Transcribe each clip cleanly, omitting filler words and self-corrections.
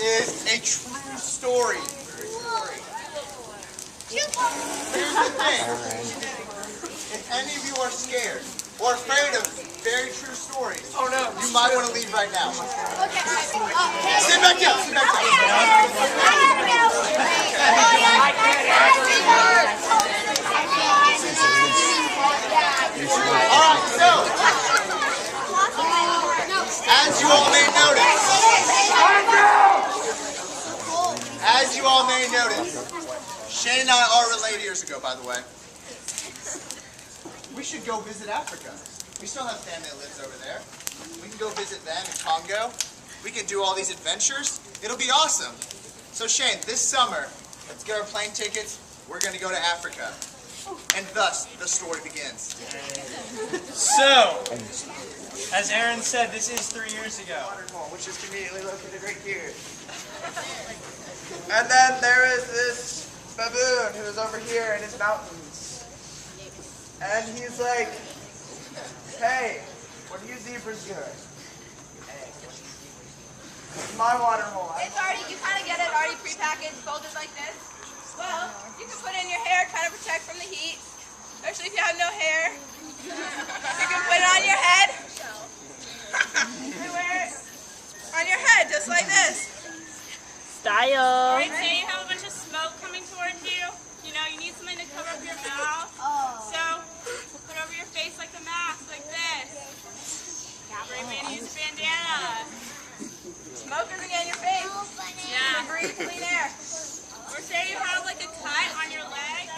is a true story. Here's the thing. If any of you are scared or afraid of very true stories, you might want to leave right now. Sit back down. Sit back Alright, so as you all may notice, Shane and I are related years ago, by the way. We should go visit Africa. We still have family that lives over there. We can go visit them in Congo. We can do all these adventures. It'll be awesome. So Shane, this summer, let's get our plane tickets. We're going to go to Africa. And thus, the story begins. So, as Aaron said, this is 3 years ago. Which is conveniently located right here. And then there is this baboon who's over here in his mountains. And he's like, hey, what are you zebras doing? It's my water hole. It's already, you kind of get it already prepackaged, folded like this. Well, you can put it in your hair, kind of protect from the heat, especially if you have no hair. You can put it on your head. You wear it on your head, just like this. Style. Alright, say you have a bunch of smoke coming towards you. You know, you need something to cover up your mouth. So, put over your face like a mask, like this. Brave man, use a bandana. Smoke doesn't get in your face. Yeah. You breathe clean air. Or say you have like a cut on your leg.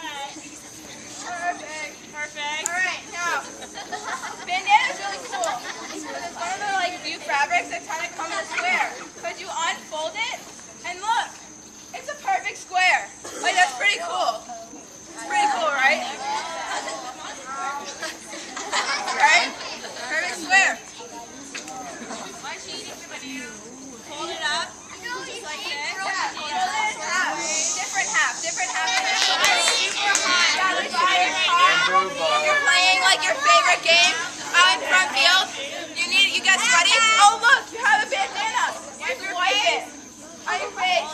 Perfect. Perfect. Alright, now, bandana is really cool. It's one of the few fabrics that kind of come in a square. Because you unfold it, and look, it's a perfect square. Like, that's pretty cool. It's pretty cool, right? Right? Perfect square. Watch eating when you hold it up, just like this. Yeah, fold it half. Different half. If you're playing like your favorite game out in front field, you get sweaty. Oh look, you have a bandana. You have to wipe it on your face.